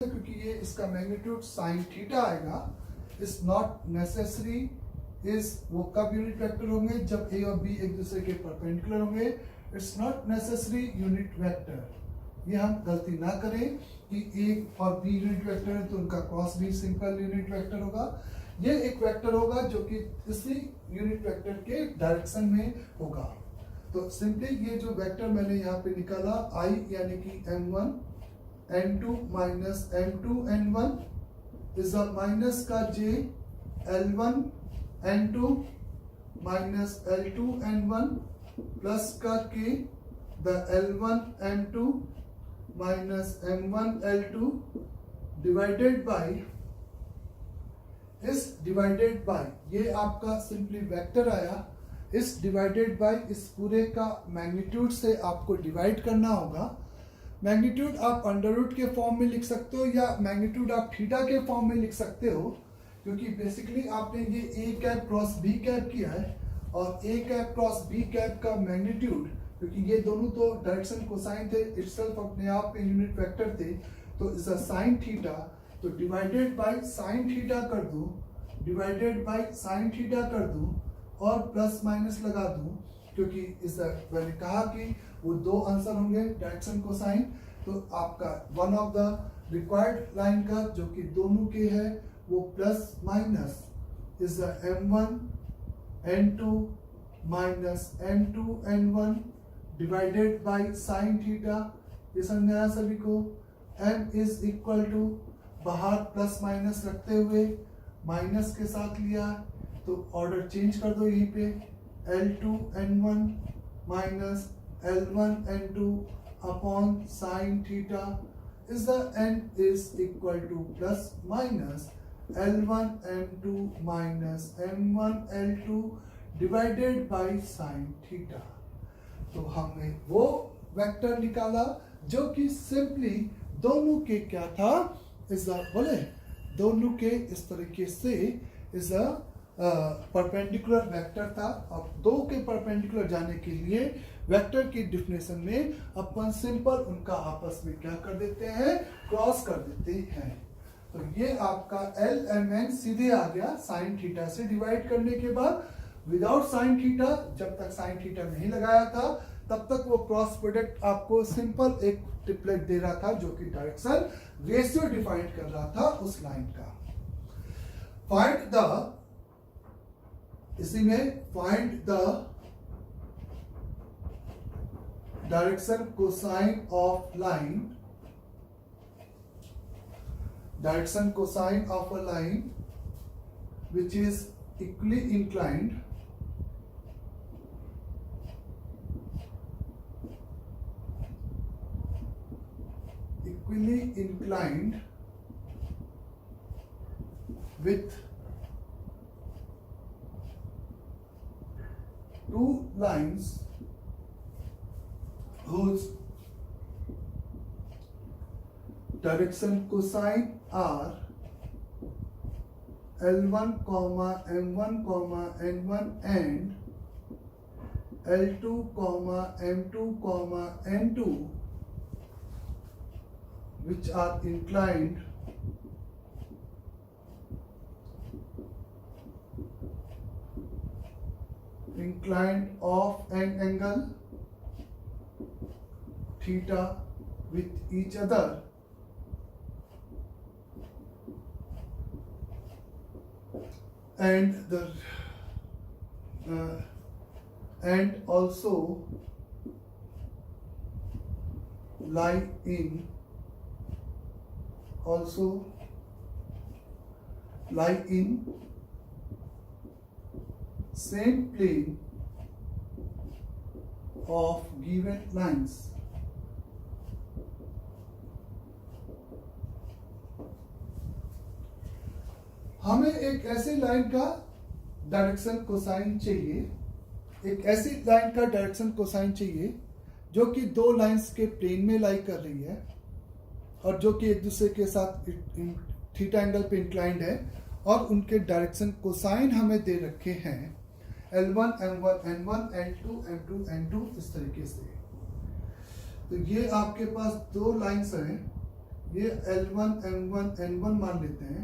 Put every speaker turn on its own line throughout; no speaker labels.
क्योंकि ये इसका मैग्नीट्यूड साइन थीटा आएगा, इज नॉट नेसेसरी इज वो कब यूनिट वेक्टर होंगे जब ए और बी एक दूसरे के परपेंडिकुलर होंगे। It's not necessary unit vector. ये हम गलती ना करें कि ए और बी यूनिट वेक्टर है तो उनका क्रॉस भी सिंपल यूनिट वेक्टर होगा। ये एक वेक्टर होगा जो कि इसी यूनिट वेक्टर के डायरेक्शन में होगा। तो सिंपली ये जो वेक्टर मैंने यहाँ पे निकाला आई यानी कि m1 n2 minus m2 n1 is a minus का j l1 n2 minus l2 n1 plus का k the l1 m2 minus m1 l2 divided by इस डिवाइडेड बाय ये आपका सिंपली वेक्टर आया। इस डिवाइडेड बाय इस पूरे का मैग्नीट्यूड से आपको डिवाइड करना होगा। मैग्नीट्यूड आप अंडर रूट के फॉर्म में लिख सकते हो या मैग्नीट्यूड आप थीटा के फॉर्म में लिख सकते हो, क्योंकि बेसिकली आपने ये A cap cross B cap किया है और A cap cross B cap का मैग्नीट्यूड, क्योंकि ये दोनों तो डायरेक्शन कोसाइन थे, इटसेल्फ अपने आप में यूनिट वेक्टर थे, तो इज अ साइन थीटा। तो डिवाइडेड बाय साइन थीटा कर दूं, डिवाइडेड बाय साइन थीटा कर दूं और प्लस माइनस लगा दूं, क्योंकि इस मैंने कहा कि वो दो आंसर होंगे डायरेक्शन कोसाइन। तो आपका one of the required line का जो कि दोनों के है वो plus minus is m1 n2 minus m2 n1 divided by sine theta. ये समझ आया सभी को। m इज इक्वल टू बाहर प्लस माइनस रखते हुए माइनस के साथ लिया तो ऑर्डर चेंज कर दो यहीं पे L2 N1 minus L1 N2 upon sine theta is the n is equal two plus minus L1 N2 minus M1 L2 divided by sine theta. तो हमने वो वेक्टर निकाला जो कि सिंपली दोनों के क्या था इज बोले दोनों के इस तरीके से इज अ परपेंडिकुलर वेक्टर था। अब दो के परपेंडिकुलर जाने के लिए वेक्टर की डिफिनेशन में अपन सिंपल उनका आपस में क्या कर देते हैं, क्रॉस कर देते हैं। तो ये आपका LMN सीधे आ गया साइन थीटा से डिवाइड करने के बाद। विदाउट साइन थीटा, जब तक साइन थीटा नहीं लगाया था तब तक वो क्रॉस प्रोडक्ट आपको सिंपल एक ट्रिपलेट दे रहा था जो कि डायरेक्शन रेशियो डिफाइन कर रहा था उस लाइन का। फाइंड द, इसी में find the direction cosine of line, direction cosine of a line which is equally inclined with two lines whose direction cosine are L1, M1, N1 and L2, M2, N2 which are inclined of an angle theta with each other and the and also lie in same plane of given lines. हमें एक ऐसी line का direction cosine चाहिए, एक ऐसी line का direction cosine चाहिए जो कि दो लाइंस के प्लेन में लाई कर रही है और जो कि एक दूसरे के साथ थीटा एंगल पे इंक्लाइंड है और उनके डायरेक्शन कोसाइन हमें दे रखे हैं L1 M1 N1 L2 M2 N2 इस तरीके से। तो ये आपके पास दो लाइंस हैं ये L1 M1 N1 मान लेते हैं,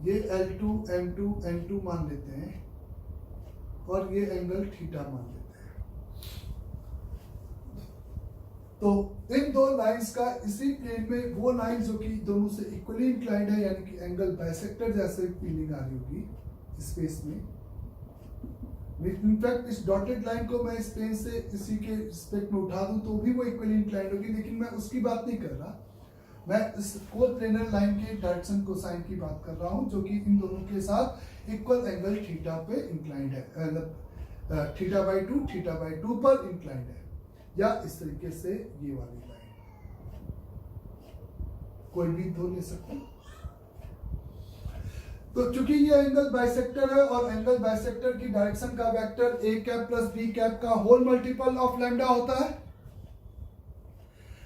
ये L2 M2 N2 मान लेते हैं, और ये एंगल थीटा मान लेते हैं। तो इन दो लाइंस का इसी प्लेन में वो लाइन जो कि दोनों से इक्वली इंक्लाइंड है, यानी कि एंगल बाइसेक्टर जैसे फीलिंग आ रही होगी स्पेस में। इनफैक्ट इस डॉटेड लाइन को मैं इस पेन से इसी के रिस्पेक्ट में उठा दूं तो भी वो इक्वली इंक्लाइंड होगी, लेकिन मैं उसकी बात नहीं कर रहा। मैं इस कोर प्लेनर लाइन के डायरेक्शन कोसाइन की बात कर रहा हूं, जो कि इन दोनों के साथ इक्वल एंगल थीटा पे इंक्लाइंड है, मतलब थीटा बाई टू पर इंक्लाइंड है, या इस तरीके से ये वाली लाइन कोई भी दो ले सकते हैं। तो चूंकि ये एंगल बाइसेक्टर है और एंगल बाइसेक्टर की डायरेक्शन का vector a cap plus b cap का होल मल्टीपल ऑफ लैम्डा होता है।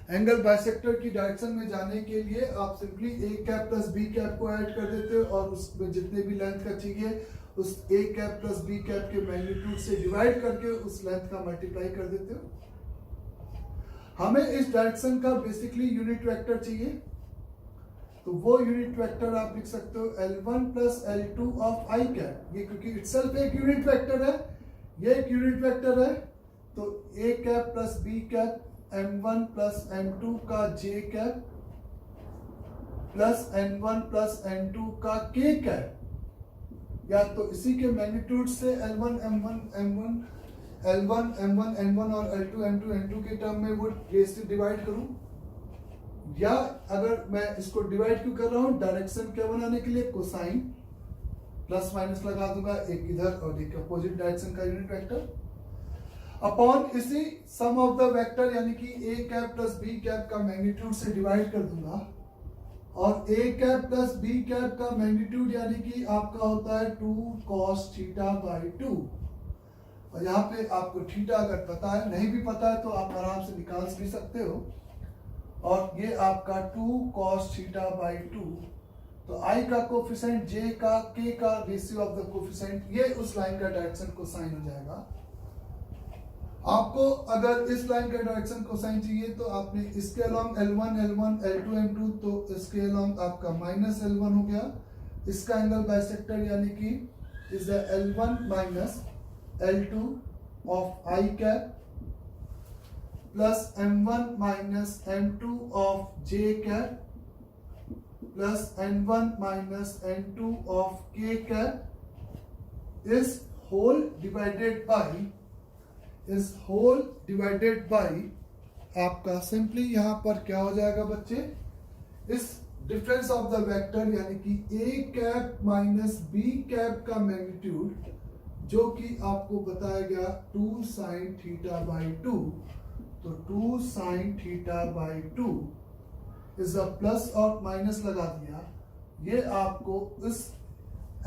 एंगल बाइसेक्टर की डायरेक्शन में जाने के लिए आप simply a cap plus b cap को ऐड कर देते हो और उसमें जितने भी लेंथ का चाहिए उस a cap plus b cap के मैग्नीट्यूड से डिवाइड करके उस लेंथ का मल्टीप्लाई कर देते हो। हमें इस डायरेक्शन का बेसिकली यूनिट वेक्टर चाहिए, तो वो यूनिट वेक्टर आप लिख सकते हो L1 plus L2 of I cap. ये क्योंकि इटसेल्फ एक यूनिट वेक्टर है, ये एक यूनिट वेक्टर है, तो A cap plus B cap M1 plus M2 का J cap plus N1 plus N2 का K कैप, या तो इसी के मैग्नीट्यूड से L1 M1 N1 और L2 M2 N2 के टर्म में वो रेस से डिवाइड करूं, या अगर मैं इसको डिवाइड क्यों कर रहा हूं, डायरेक्शन क्या बनाने के लिए, कोसाइन प्लस माइनस लगा दूंगा, एक इधर और एक अपोजिट डायरेक्शन का यूनिट वेक्टर अपॉन इसी सम ऑफ द वेक्टर, यानी कि a cap plus b cap का मैग्नीट्यूड से डिवाइड कर दूंगा, और a cap plus b cap का मैग्नीट्यूड यानी कि आपका होता है 2 cos थीटा बाई 2। और यहाँ पे आपको थीटा अगर पता है, नहीं भी पता है तो आप आराम से निकाल भी सकते हो, और ये आपका 2 cos थीटा बाई 2, तो I का कोफिशिएंट J का K का रेशियो ऑफ द कोफिशिएंट, ये उस लाइन का डायरेक्शन कोसाइन हो जाएगा। आपको अगर इस लाइन का डायरेक्शन कोसाइन चाहिए तो आपने इसके अलोंग L1 L2 M2, तो इसके अलोंग आपका माइनस L1 हो गया, इसका एंगल बाइसेक्टर यानी कि is L1 minus L2 of I cap plus M1 minus M2 of J cap plus N1 minus N2 of K cap is whole divided by आपका simply यहाँ पर क्या हो जाएगा बच्चे, इस डिफरेंस ऑफ द वेक्टर यानी कि a cap minus b cap का मैग्नीट्यूड, जो कि आपको बताया गया 2 साइन थीटा बाई 2, तो 2 sine theta by 2 is a plus और माइनस लगा दिया, ये आपको इस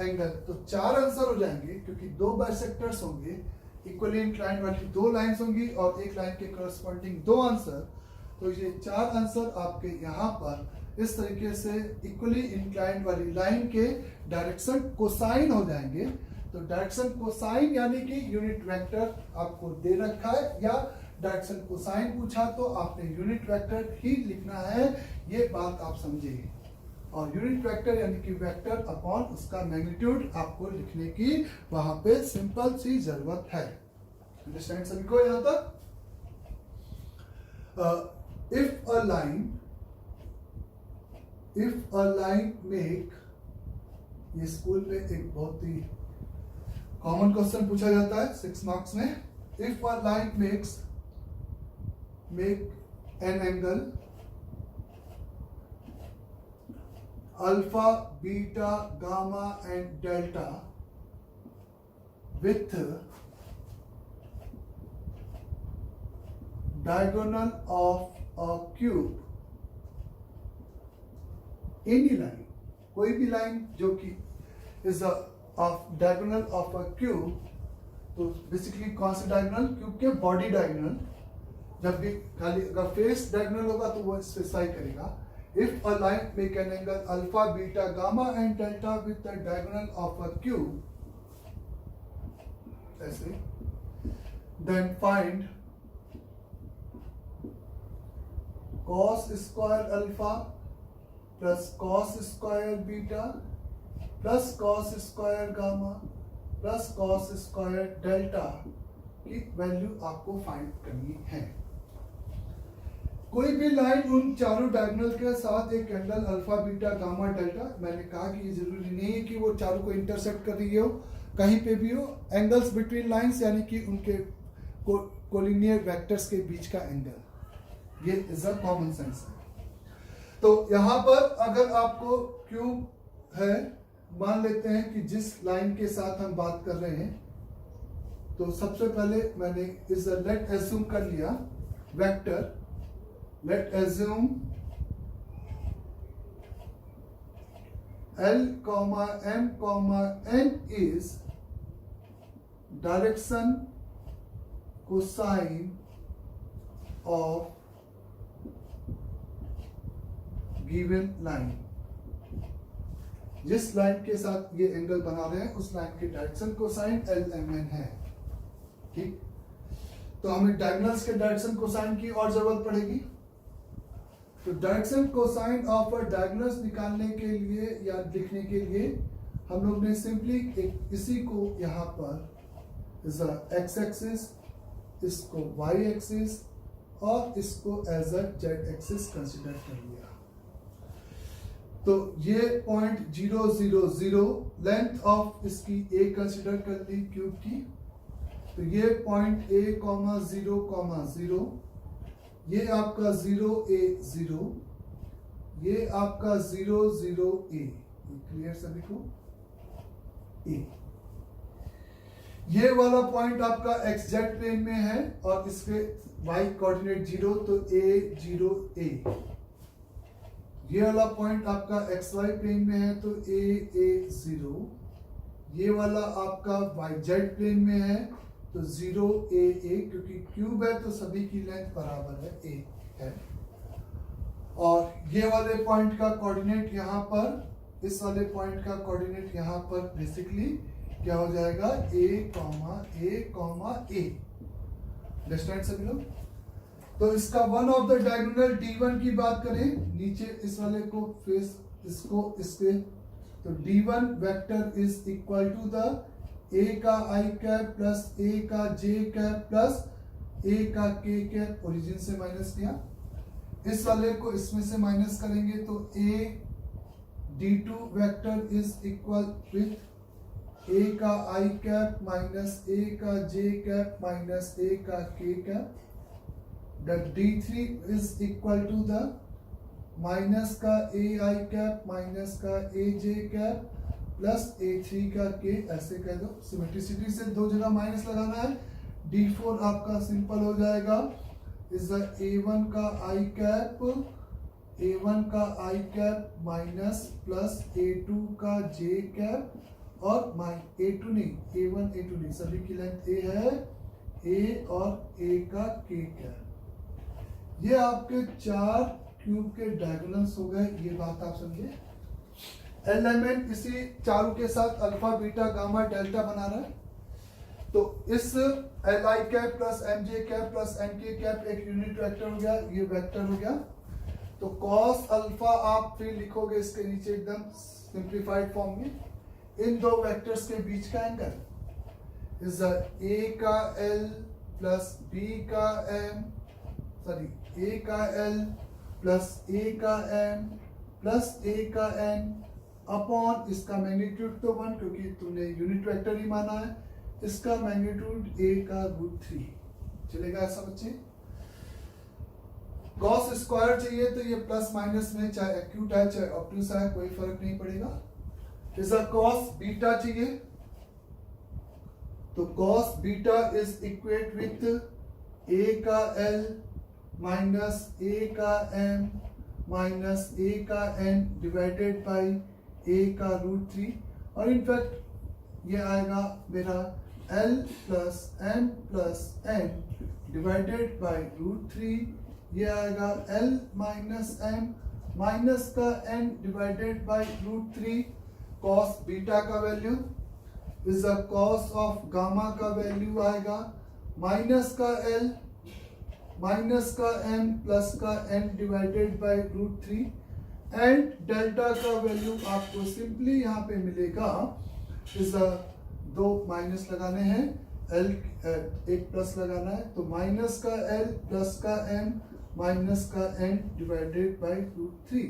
एंगल, तो 4 आंसर हो जाएंगे क्योंकि दो बाइसेक्टर्स होंगे, इक्वली इंक्लाइंड वाली दो लाइंस होंगी और एक लाइन के करस्पॉन्डिंग दो आंसर, तो ये 4 आंसर आपके यहाँ पर इस तरीके से इक्वली इंक्लाइंड वाली लाइन के डायरेक्शन कोसाइन हो जाएंगे। तो डायरेक्शन कोसाइन यानी कि यूनिट वेक्टर आपको दे रखा है, या डायरेक्शन कोसाइन पूछा तो आपने यूनिट वेक्टर ही लिखना है, ये बात आप समझिए। और यूनिट वेक्टर यानी कि वेक्टर अपॉन उसका मैग्नीट्यूड आपको लिखने की वहां पे सिंपल सी जरूरत है। अंडरस्टैंड सभी को यहां तक? इफ अ लाइन मेक, ये स्कूल में एक बहुत ही कॉमन क्वेश्चन पूछा जाता है 6 मार्क्स में, if a line make an angle alpha, beta, gamma and delta with diagonal of a cube, any line, कोई भी लाइन जो कि is a of diagonal of a cube, तो बेसिकली कौन सा डायगोनल, क्यूब के बॉडी डायगोनल, जब भी खाली अगर फेस डायगोनल होगा तो वो स्पेसिफाई करेगा। If a line make an angle alpha, beta, gamma and delta with the diagonal of a cube, ऐसे, then find cos square alpha plus cos square beta plus cos square gamma plus cos square delta की value आपको find करनी है। कोई भी line उन चारों diagonal के साथ एक angle alpha beta gamma delta, मैंने कहा कि ये जरूरी नहीं है कि वो चारों को इंटरसेक्ट कर रही हो, कहीं पे भी हो, एंगल्स बिटवीन लाइंस यानी कि उनके कोलिनियर वेक्टर्स के बीच का एंगल, ये इज अ कॉमन सेंस है। तो यहां पर अगर आपको क्यूब है, मान लेते हैं कि जिस लाइन के साथ हम बात कर रहे हैं, तो सबसे पहले मैंने इस लेट एज्यूम कर लिया vector, late assume L, M, N is direction cosine of given line। जिस लाइन के साथ ये एंगल बना रहे हैं उस लाइन की डायरेक्शन कोसाइन LMN है। ठीक, तो हमें डायगोनल्स के डायरेक्शन कोसाइन की और जरूरत पड़ेगी। तो डायरेक्शन कोसाइन ऑफ डायगोनल्स निकालने के लिए या लिखने के लिए हम लोग ने सिंपली इसी को यहाँ पर इज एक्स एक्सिस, इसको वाई एक्सिस और इसको as a Z axis consider कर लिया। तो ये पॉइंट 0 0 0 लेंथ ऑफ इसकी ए कंसिडर कर ली क्यूब की। तो ये पॉइंट A, 0, 0, ये आपका 0 A 0, ये आपका 0 0 A, क्लियर सभी को? A ये वाला पॉइंट आपका XZ प्लेन में है और इसके Y कोऑर्डिनेट 0, तो A 0 A। ये वाला पॉइंट आपका XY प्लेन में है तो A A 0। ये वाला आपका YZ प्लेन में है तो 0 A A, क्योंकि क्यूब है तो सभी की लेंथ बराबर है, A है। और ये वाले पॉइंट का कोऑर्डिनेट यहाँ पर, इस वाले पॉइंट का कोऑर्डिनेट यहाँ पर बेसिकली क्या हो जाएगा, A, A। अंडरस्टैंड सभी लोग? तो इसका one of the diagonal D1 की बात करें, नीचे इस वाले को फेस इसको इसके, तो D1 vector is equal to the A का I कैप प्लस A का J कैप प्लस A का K कैप, ओरिजिन से माइनस किया, इस वाले को इसमें से माइनस करेंगे तो A D2 vector is equal with A का I कैप माइनस A का J कैप माइनस A का K cap. The D3 is equal to the minus का AI कैप माइनस का AJ कैप प्लस A3 का K, ऐसे कह दो, symmetricity से दो जगह माइनस लगाना है। D4 आपका सिंपल हो जाएगा, इज A1 का I cap minus plus A2 का J कैप और A2 नहीं, A1 A2 नहीं, सभी की लेंथ A है, A और A का K कैप। ये आपके चार क्यूब के डायगोनल्स हो गए, ये बात आप समझे। एलिमेंट इसी चारों के साथ अल्फा बीटा गामा डेल्टा बना रहा है, तो इस Li cap plus Mj cap plus Nk cap एक यूनिट वेक्टर हो गया, ये वेक्टर हो गया। तो कॉस अल्फा आप फिर लिखोगे इसके नीचे एकदम सिंप्लीफाइड फॉर्म में, इन दो वेक्टर्स के बीच का एंगल इज A का L प्लस B का M, सॉरी A का L प्लस A का M प्लस A का N अपॉन इसका मैग्नीट्यूड तो 1, क्योंकि तुमने यूनिट वेक्टर ही माना है, इसका मैग्नीट्यूड A का √3। चलेगा ऐसा बच्चे? कॉस स्क्वायर चाहिए तो ये प्लस माइनस में चाहे एक्यूट है चाहे ऑब्ट्यूस है कोई फर्क नहीं पड़ेगा। इस कॉस बीटा चाहिए तो cos beta is equate with A का L माइनस A का M माइनस A का N डिवाइडेड बाई A का √3, और इनफैक्ट ये आएगा मेरा L plus M plus N divided by √3, ये आएगा L माइनस M माइनस का N divided by √3। Cos beta का value is the cos of gamma का वैल्यू आएगा माइनस का L माइनस का m प्लस का n divided by root 3 and delta का वैल्यू आपको सिंपली यहाँ पे मिलेगा, इस दो माइनस लगाने हैं, l एक प्लस लगाना है, तो माइनस का l प्लस का m माइनस का n डिवाइडेड बाय रूट 3।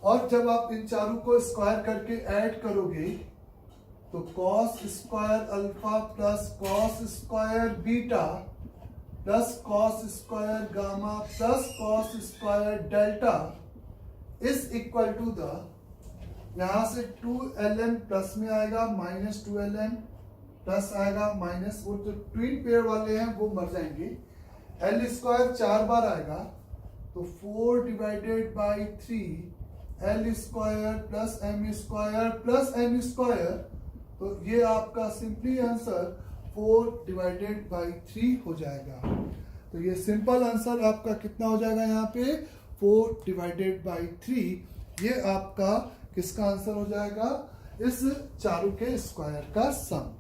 और जब आप इन चारों को स्क्वायर करके ऐड करोगे तो cos square alpha plus cos square beta plus cos square gamma plus cos square delta is equal to the, यहां से 2ln प्लस में आएगा माइनस 2ln प्लस आएगा माइनस, वो जो ट्विन पेयर वाले हैं वो मर जाएंगे, l स्क्वायर 4 बार आएगा तो 4 divided by 3 l square plus m square plus n square, तो ये आपका सिंपली आंसर 4 डिवाइडेड बाई 3 हो जाएगा। तो ये सिंपल आंसर आपका कितना हो जाएगा यहाँ पे 4 डिवाइडेड बाई 3, ये आपका किसका आंसर हो जाएगा, इस चारों के स्क्वायर का सम।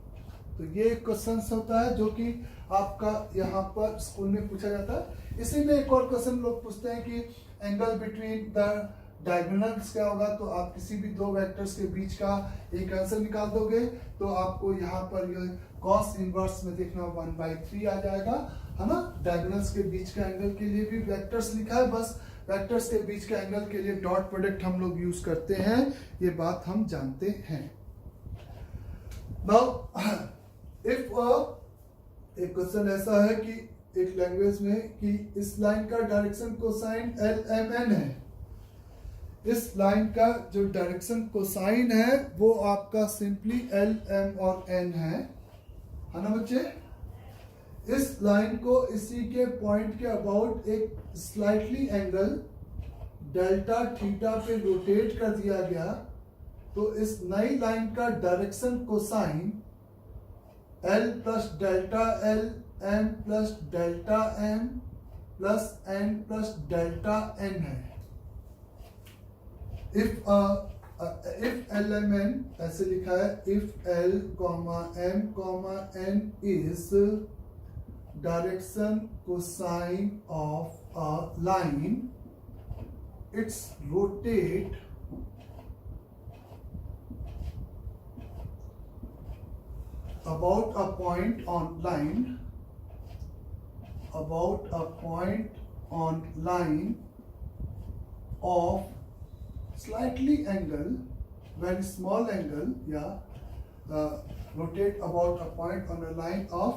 तो ये क्वेश्चन होता है जो कि आपका यहाँ पर स्कूल में पूछा जाता है। इसी में एक और क्वेश्चन लोग पूछते हैं कि एंगल बिटवीन द डायगोनल्स क्या होगा, तो आप किसी भी दो वेक्टर्स के बीच का एक आंसर निकाल दोगे तो आपको यहाँ पर ये कॉस इनवर्स में देखना 1/3 आ जाएगा, है ना। डायगोनल्स के बीच का एंगल के लिए भी वेक्टर्स लिखा है, बस वेक्टर्स के बीच के एंगल के लिए डॉट प्रोडक्ट हम लोग यूज करते हैं, ये बात हम जानते हैं। नाउ इफ एक क्वेश्चन ऐसा है कि एक लैंग्वेज में कि इस लाइन का डायरेक्शन कोसाइन LMN है, इस लाइन का जो डायरेक्शन कोसाइन है वो आपका सिंपली LM और N है ना बच्चे। इस लाइन को इसी के पॉइंट के अबाउट एक स्लाइटली एंगल डेल्टा थीटा पे रोटेट कर दिया गया, तो इस नई लाइन का direction cosine L plus delta L M plus delta M plus N plus delta N है। if LMN ऐसे लिखा है, if L M N is direction cosine of a line, its rotate about a point on line, about a point on line of slightly angle, very small angle, rotate about a point on a line of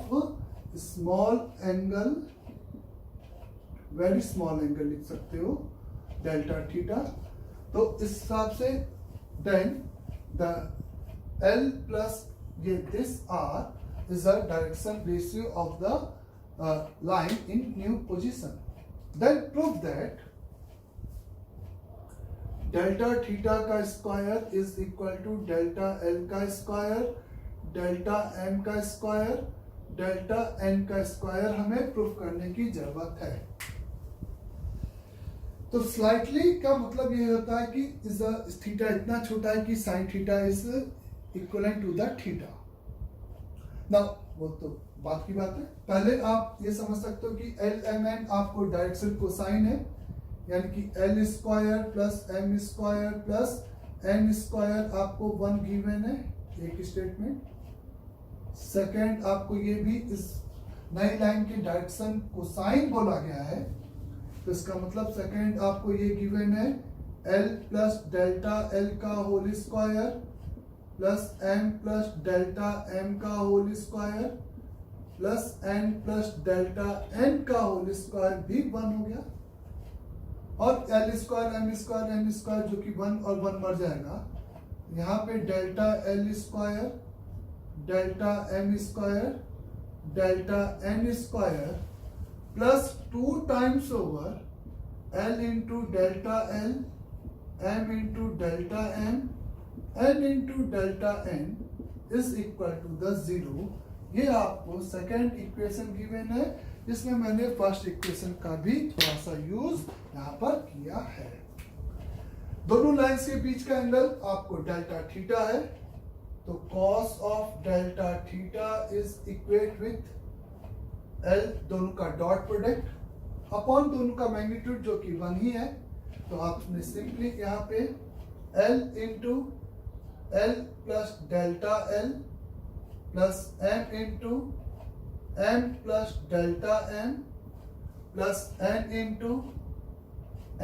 small angle, very small angle लिख सकते हो, delta theta. तो इस हिसाब से then the L plus this R is the direction ratio of the line in new position. Then prove that delta theta का square is equal to delta L का square, delta M का square, delta N का square हमें proof करने की जरूरत है। तो स्लाइटली का मतलब ये होता है कि इस थीटा इतना छोटा है कि sine theta is equivalent to the theta. ना वो तो बात की बात है, पहले आप ये समझ सकते हो कि LMN आपको डायरेक्शन कोसाइन है, यानी कि L square plus M square plus N square आपको 1 गिवन है, एक स्टेटमेंट। सेकंड आपको ये भी इस नई लाइन के डायरेक्शन कोसाइन बोला गया है, तो इसका मतलब सेकंड आपको ये गिवन है L प्लस डेल्टा L का whole square plus M plus delta M का whole square plus N plus delta N का होल स्क्वायर भी 1 हो गया, और L square M square N square जो कि 1 और 1 मर जाएगा, यहाँ पे delta L square delta M square delta N square plus 2 times over L into delta L M into delta M N into delta N is equal to the 0। ये आपको second equation given है, जिसमें मैंने first equation का भी थोड़ा सा use यहाँ पर किया है। दोनों लाइंस के बीच का एंगल आपको डेल्टा थीटा है, तो cos of delta theta is equate with L दोनों का डॉट प्रोडक्ट अपॉन दोनों का मैग्नीट्यूड जो कि 1 ही है, तो आपने सिंपली यहाँ पे L into L plus delta L plus M into M plus delta M plus N into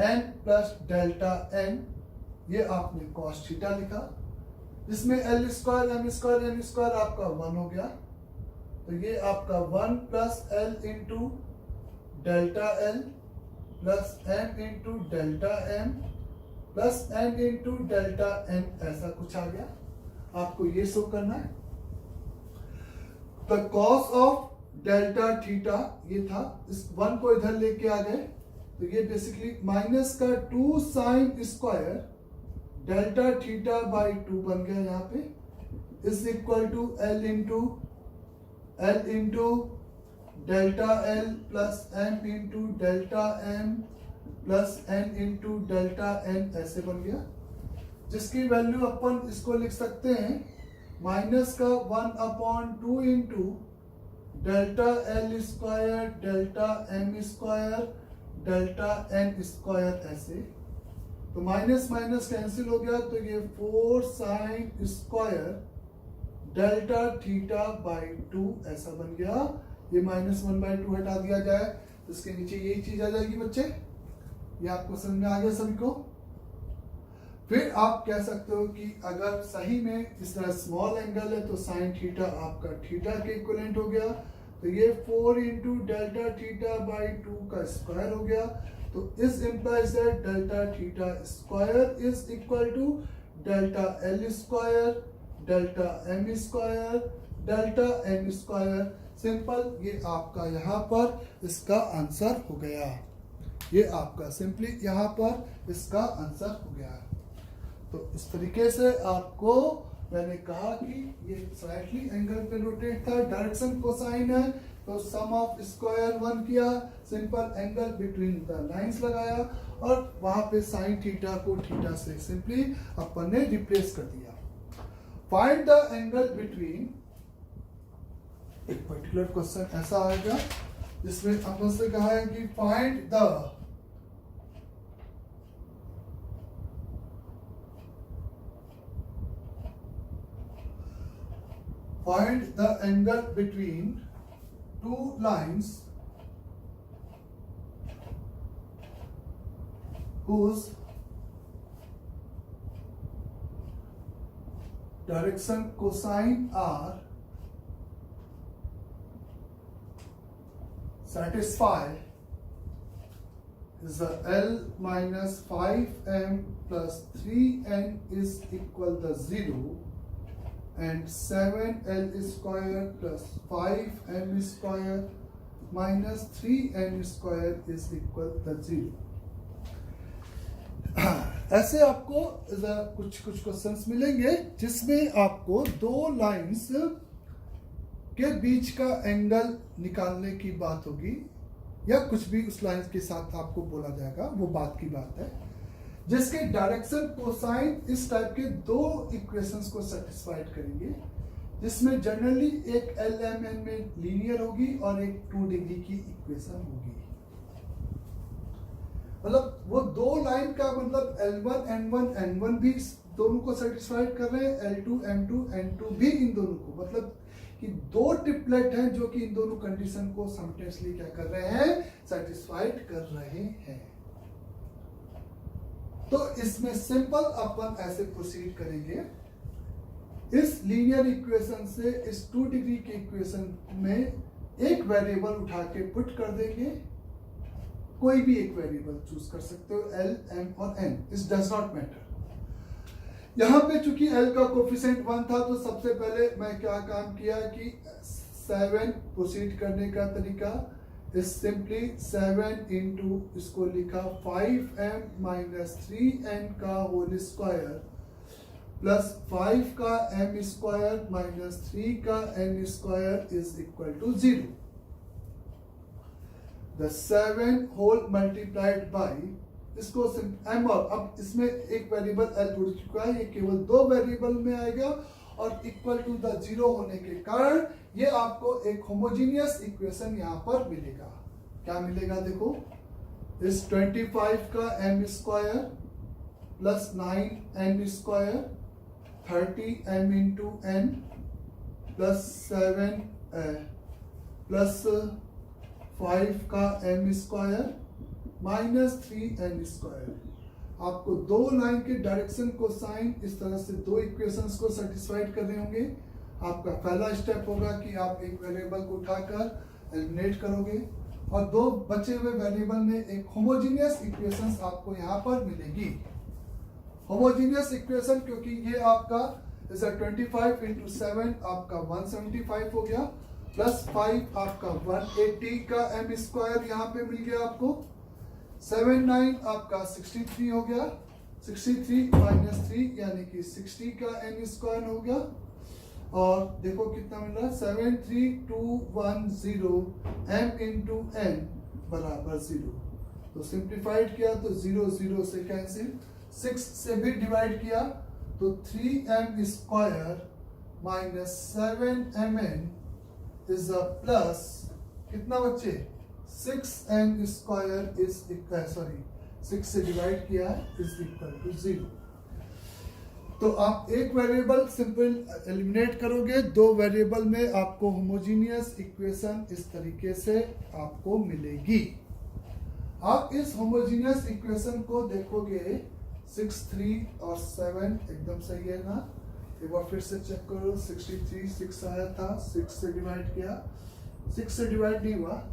N plus delta N, ये आपने cos थीटा लिखा, जिसमें L square M square N square आपका 1 हो गया, तो ये आपका 1 plus L into delta L plus M into delta M plus N into delta N, ऐसा कुछ आ गया। आपको ये शो करना है। The cos of delta theta ये था, इस 1 को इधर लेके आ गए, तो ये बेसिकली माइनस का 2 sine square delta theta by 2 बन गया यहाँ पे, is equal to L into delta L plus M into delta M plus N into delta N, ऐसे बन गया, जिसकी वैल्यू अपन इसको लिख सकते हैं माइनस का 1 upon 2 into delta L square delta M square delta N square, ऐसे। तो माइनस माइनस कैंसिल हो गया, तो ये 4 sign square delta theta by 2 ऐसा बन गया। ये -1/2 हटा दिया जाए तो इसके नीचे यही चीज आ जाएगी बच्चे। ये आपको समझ में आ गया सभी को। फिर आप कह सकते हो कि अगर सही में इस तरह स्मॉल एंगल है तो साइन थीटा आपका थीटा के इक्विवेलेंट हो गया, तो ये 4 इंटू डेल्टा थीटा बाई 2 का स्क्वायर हो गया, तो इस implies that delta theta square is equal to delta L square delta M square delta N square. Simple, ये आपका यहाँ पर इसका आंसर हो गया। ये आपका सिंपली यहाँ पर इसका आंसर हो गया। तो इस तरीके से आपको मैंने कहा कि ये स्लाइटली एंगल पे रोटेट था, डायरेक्शन कोसाइन है, तो सम ऑफ स्क्वायर 1 किया, simple angle between the lines लगाया और वहां पे साइन थीटा को थीटा से सिंपली अपन ने रिप्लेस कर दिया। फाइंड द एंगल बिटवीन, एक पर्टिकुलर क्वेश्चन ऐसा आएगा जिसमें अपन से कहा है कि find the angle between two lines whose direction cosine are satisfy is the L minus 5m plus 3n is equal to 0 and 7L square plus 5m square minus 3n square is equal to 0। ऐसे आपको कुछ questions मिलेंगे जिसमें आपको दो lines के बीच का angle निकालने की बात होगी, या कुछ भी उस लाइन के साथ आपको बोला जाएगा, वो बात की बात है, जिसके डायरेक्शन कोसाइन इस टाइप के दो इक्वेशंस को सेटिस्फाइड करेंगे, जिसमें जनरली एक LMN में लीनियर होगी और एक 2 डिग्री की इक्वेशन होगी। मतलब वो दो लाइन का मतलब L1 N1 N1 भी दोनों को सेटिस्फाइड कर रहे हैं, L2 M2 N2 भी इन दोनों को, मतलब कि दो ट्रिपलेट हैं जो कि इन दोनों कंडीशन को साइमल्टेनियसली क्या कर रहे हैं, सेटिस्फाइड कर रहे हैं। तो इसमें सिंपल अपन ऐसे प्रोसीड करेंगे, इस लीनियर इक्वेशन से इस 2 डिग्री के इक्वेशन में एक वेरिएबल उठा के पुट कर देंगे, कोई भी एक वेरिएबल चूज कर सकते हो, L, M और N, इस डज नॉट मैटर। यहाँ पे चूंकि L का कोफिशिएंट 1 था, तो सबसे पहले मैं क्या काम किया कि 7 प्रोसीड करने का तरीका इस सिंपली 7 इंटू इसको लिखा 5m माइनस 3n का होल स्क्वायर प्लस 5 का m स्क्वायर माइनस 3 का n square is equal to 0। The 7 whole multiplied by इसको m, और अब इसमें एक वेरिएबल L जुड़ चुका है, ये केवल 2 वेरिएबल में आएगा और इक्वल टू द 0 होने के कारण ये आपको एक होमोजीनियस इक्वेशन यहाँ पर मिलेगा। क्या मिलेगा देखो, इस 25 का m square plus 9n square 30m into n plus 7 plus 5 का m square minus 3n square. आपको दो लाइन के डायरेक्शन को साइन इस तरह से दो इक्वेशंस को सेटिस्फाइड करने होंगे। आपका पहला स्टेप होगा कि आप एक वेरिएबल को उठाकर एलिमिनेट करोगे और दो बचे हुए वेरिएबल में एक होमोजीनियस इक्वेशंस आपको यहाँ पर मिलेगी। होमोजीनियस इक्वेशन क्योंकि ये आपका 25 इंटू 7 आपका 175 हो गया, प्लस 5 आपका 180 का m स्क्वायर यहाँ पे मिल गया आपको, 79 आपका 63 हो गया, 63 माइनस 3 यानी कि 60 का n स्क्वायर हो गया। और देखो कितना मिल रहा है, 73210 m इंटू n बराबर 0। तो सिंप्लीफाइड किया तो 0 0 से कैंसिल, 6 से भी डिवाइड किया तो 3m square minus 7mn is a plus कितना बच्चे 6n स्क्वायर इज सॉरी 6 से डिवाइड किया इज इक्वल टू 0। तो आप एक वेरिएबल सिंपल एलिमिनेट करोगे, दो वेरिएबल में आपको होमोजीनियस इक्वेशन इस तरीके से आपको मिलेगी। आप इस होमोजीनियस इक्वेशन को देखोगे 6 3 और 7 एकदम सही है ना। एक बार फिर से चेक करो, 63 6 आया था, 6 से डिवाइड किया, 6 से डिवाइड नहीं हुआ,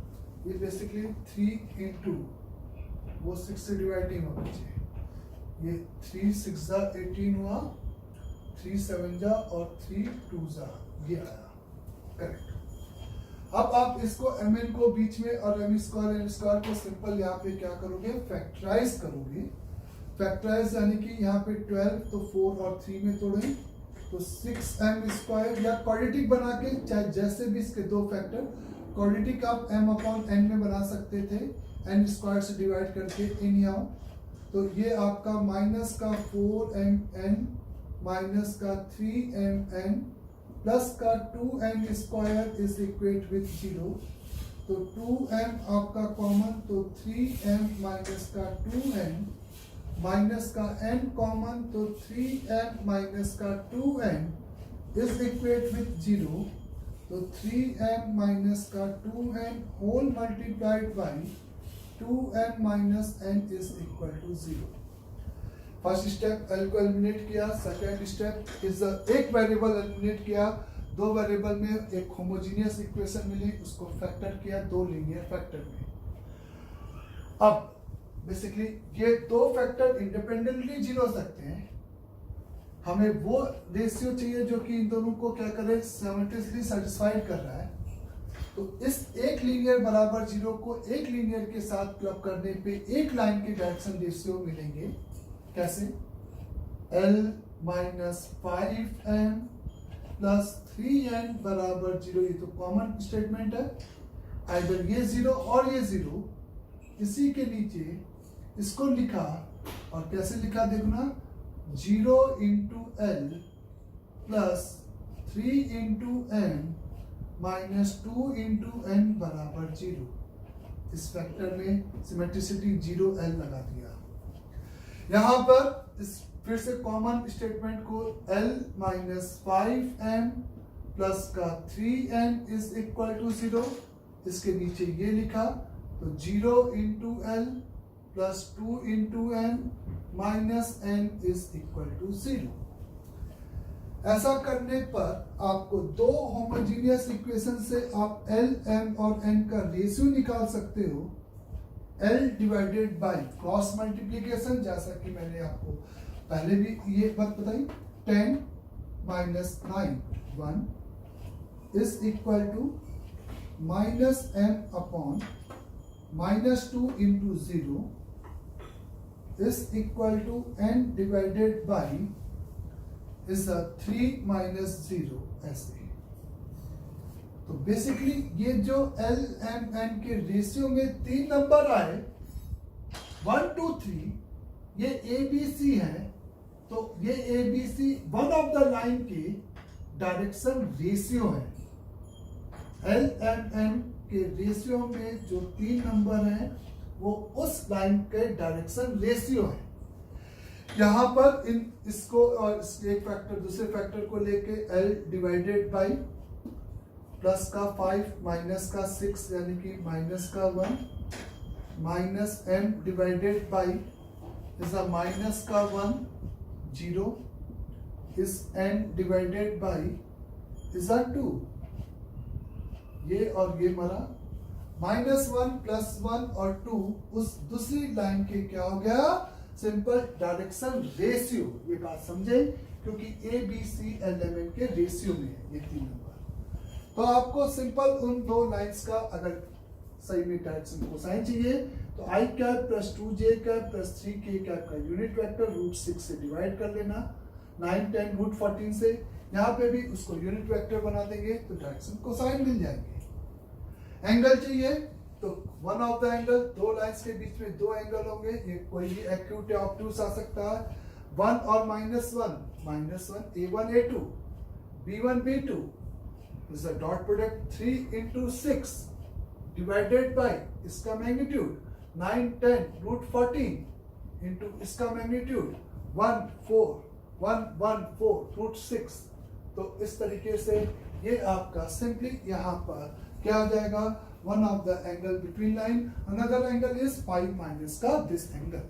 ये बेसिकली 3 इंटू वो 6 से डिवाइड नहीं हुआ बच्चे, ये 3 6 जा 18 हुआ, 3 7 जा और 3 2 जा ये आया करेक्ट। अब आप इसको mn को बीच में और m स्क्वायर को सिंपल यहाँ पे क्या करोगे फैक्टराइज करोगे। फैक्टराइज यानी कि यहाँ पे 12 तो 4 और 3 में तोड़ें तो 6m स्क्वायर, या क्वाड्रेटिक बना के चाहे जैसे भी इसके दो फैक्टर, क्वाड्रेटिक आप m अपॉन n में बना सकते थे, n स्क्वायर से डिवाइड करके इन आओ तो ये आपका माइनस का 4mn माइनस का 3mn प्लस का 2n square is equate with 0। तो 2m आपका कॉमन तो 3m माइनस का 2n माइनस का n कॉमन तो 3m माइनस का 2n इज इक्वेट विथ 0। तो 3m माइनस का 2n whole multiplied by 2m minus n is equal to 0। First step L को एलिमिनेट किया, सेकेंड स्टेप इज एक variable eliminate किया, दो वेरिएबल में एक होमोजीनियस इक्वेशन मिली, उसको फैक्टर किया दो लीनियर फैक्टर में। अब बेसिकली ये दो फैक्टर इंडिपेंडेंटली 0 हो सकते हैं, हमें वो रेशियो चाहिए जो कि इन दोनों को क्या करे साइमल्टेनियसली सेटिस्फाइड कर रहा है। तो इस एक लीनियर बराबर 0 को एक लीनियर के साथ क्लब करने पे एक लाइन के डायरेक्शन रेशियो मिलेंगे। कैसे, L minus 5m plus 3n बराबर 0, ये तो कॉमन स्टेटमेंट है, आइदर ये 0 और ये 0। इसी के नीचे इसको लिखा और कैसे लिखा देखना, 0 into L plus 3 into n minus 2 into n बराबर 0। इस फैक्टर में सिमेट्रिसिटी 0L लगा दिया। यहाँ पर इस फिर से कॉमन स्टेटमेंट को L माइनस 5m प्लस का 3n इज इक्वल टू 0, इसके नीचे ये लिखा तो 0 into L plus 2 into n minus n is equal to 0। ऐसा करने पर आपको दो होमोजीनियस इक्वेशन से आप L, M और N का रेशियो निकाल सकते हो, L divided by cross multiplication, जैसा कि मैंने आपको पहले भी ये बात बताई, 10 minus 9 1 is equal to minus m upon minus 2 into 0 is equal to n divided by is 3 minus 0 ऐसे। तो बेसिकली ये जो L, M, N के रेशियो में 3 नंबर आए 1 2 3, ये ABC है, तो ये ABC one of the line के डायरेक्शन रेशियो है। एल एंड एन के रेशियो में जो 3 नंबर हैं वो उस लाइन के डायरेक्शन रेशियो है। यहां पर इसको और एक फैक्टर दूसरे फैक्टर को लेके L डिवाइडेड बाई प्लस का 5 माइनस का 6 यानी कि माइनस का 1 minus m divided by is a minus का 1 0 इस n divided by is a 2। ये और ये मरा -1 +1 और 2 उस दूसरी लाइन के क्या हो गया सिंपल डायरेक्शन रेशियो। ये बात समझे क्योंकि ए बी सी एलिमेंट के रेशियो में है ये 3 नंबर। तो आपको सिंपल उन 2 लाइंस का अगर सही में डायरेक्शन कोसाइन चाहिए तो i cap plus 2j cap plus 3k cap का यूनिट वेक्टर √6 से डिवाइड कर लेना, 9 10 √14 से यहाँ पे भी उसको यूनिट वेक्टर बना देंगे तो डायरेक्शन कोसाइन मिल जाएंगे। एंगल चाहिए तो one of the angle, 2 lines के बीच में 2 एंगल होंगे, ये कोई भी एक्यूट या ऑब्टूस आ सकता है। 1 और -1 a1 a2 b1 b2 is the dot product 3 into 6 divided by इसका मैग्नीट्यूड 9 10 √14 into इसका मैग्नीट्यूड 1 4 1 1 4 √6। तो इस तरीके से ये आपका सिंपली यहाँ पर क्या हो जाएगा one of the angle between line, another angle is 5 minus का दिस एंगल।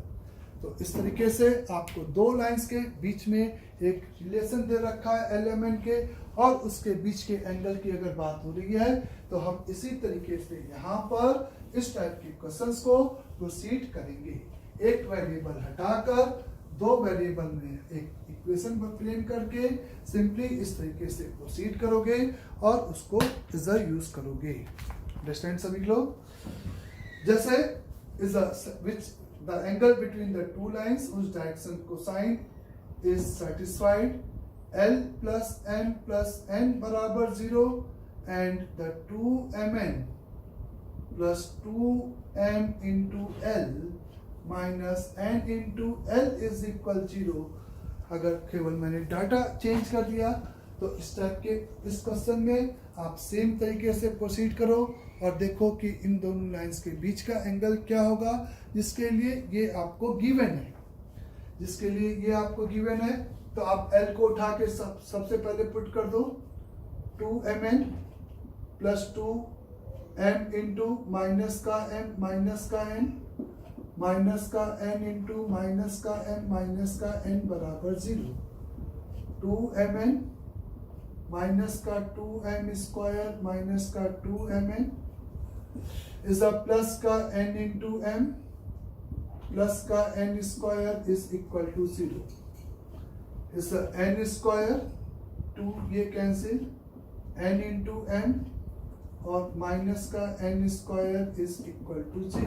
तो इस तरीके से आपको 2 लाइंस के बीच में एक रिलेशन दे रखा है एलिमेंट के और उसके बीच के एंगल की अगर बात हो रही है तो हम इसी तरीके से यहाँ पर इस टाइप के क्वेश्चंस को प्रोसीड करेंगे। एक वेरिएबल हटाकर 2 वेरिएबल में एक इक्वेशन प्लेन करके सिंपली इस तरीके से प्रोसीड करोगे और उसको इधर यूज करोगे। अंडरस्टैंड सभी लोग? जैसे is which the angle between the 2 lines whose direction cosine is satisfied L plus n बराबर 0 and the 2mn plus 2m into L minus n into L is equal 0। अगर केवल मैंने डाटा चेंज कर दिया तो इस टाइप के इस क्वेश्चन में आप सेम तरीके से प्रोसीड करो और देखो कि इन दोनों लाइंस के बीच का एंगल क्या होगा जिसके लिए ये आपको गिवन है। जिसके लिए ये आपको गिवन है तो आप L को उठा के सबसे पहले पुट कर दो 2mn plus 2m into minus का m माइनस का n माइनस का n इंटू माइनस का m माइनस का n बराबर 0। 2mn माइनस का 2m स्क्वायर माइनस का 2mn इज अ प्लस का n इंटू m प्लस का n square is equal to 0। इस n स्क्वायर 2 ये कैंसिल n इंटू m और माइनस का n square is equal to 0।